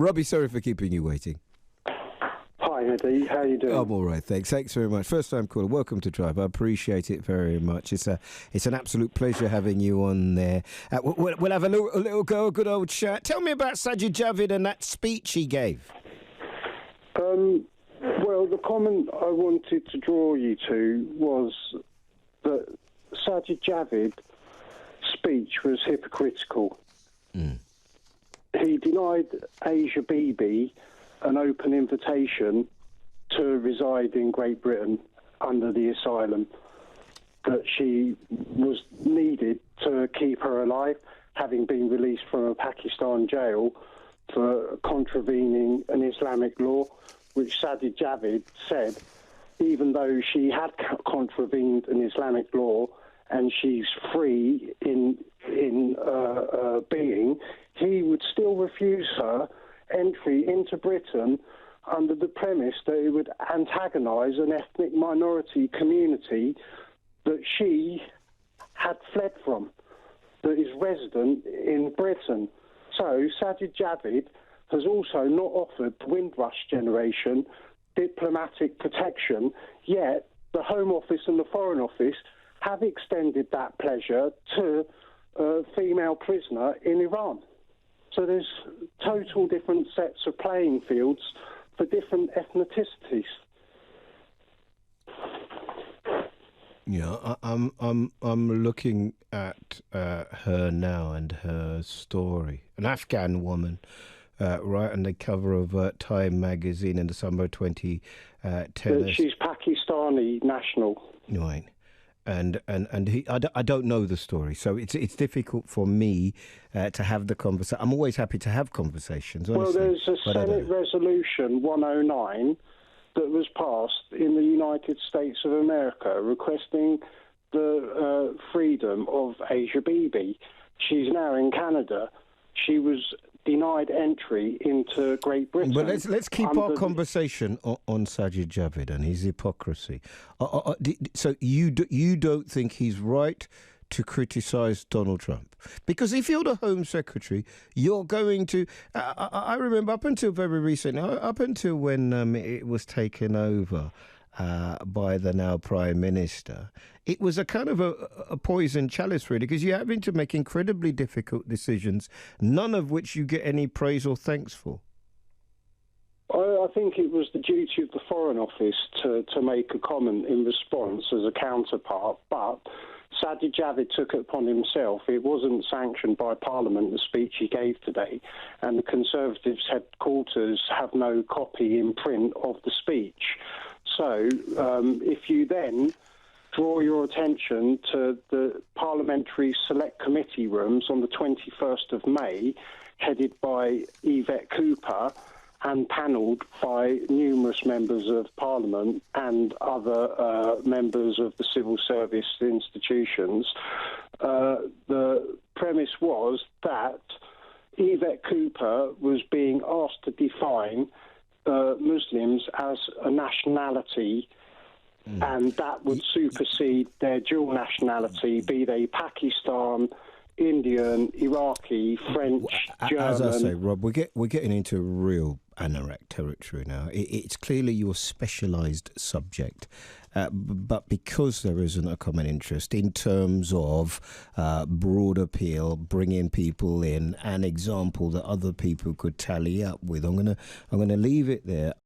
Robbie, sorry for keeping you waiting. Hi, Eddie. How you doing? I'm all right, thanks. Thanks very much. First time caller. Welcome to Drive. I appreciate it very much. It's an absolute pleasure having you on there. We'll have a little go, a good old chat. Tell me about Sajid Javid and that speech he gave. Well, the comment I wanted to draw you to was that Sajid Javid's speech was hypocritical. He denied Asia Bibi an open invitation to reside in Great Britain under the asylum that she was needed to keep her alive, having been released from a Pakistan jail for contravening an Islamic law, which Sajid Javid said, even though she had contravened an Islamic law and she's free in being, he would still refuse her entry into Britain under the premise that it would antagonise an ethnic minority community that she had fled from, that is resident in Britain. So Sajid Javid has also not offered the Windrush generation diplomatic protection, yet the Home Office and the Foreign Office have extended that pleasure to a female prisoner in Iran. So there's total different sets of playing fields for different ethnicities. Yeah, I'm looking at her now and her story. An Afghan woman, right on the cover of Time magazine in December 2010. She's Pakistani national. Right. And I don't know the story, so it's difficult for me to have the conversation. I'm always happy to have conversations, honestly. Well, there's a Senate Resolution 109 that was passed in the United States of America requesting the freedom of Asia Bibi. She's now in Canada. She was denied entry into Great Britain. But let's keep our conversation on Sajid Javid and his hypocrisy. So you don't think he's right to criticise Donald Trump? Because if you're the Home Secretary, you're going to... I remember up until very recently, up until when it was taken over by the now Prime Minister, it was a kind of a poison chalice, really, because you're having to make incredibly difficult decisions, none of which you get any praise or thanks for. I think it was the duty of the Foreign Office to make a comment in response as a counterpart, but Sajid Javid took it upon himself. It wasn't sanctioned by Parliament, the speech he gave today, and the Conservatives' headquarters have no copy in print of the speech. So if you then draw your attention to the Parliamentary Select Committee rooms on the 21st of May, headed by Yvette Cooper and panelled by numerous members of Parliament and other members of the civil service institutions, the premise was that Yvette Cooper was being asked to define Muslims as a nationality, and that would supersede their dual nationality, be they Pakistan, Indian, Iraqi, French, German. As I say, Rob, we're getting into real anorak territory now. It's clearly your specialised subject, but because there isn't a common interest in terms of broad appeal, bringing people in, an example that other people could tally up with, I'm gonna leave it there.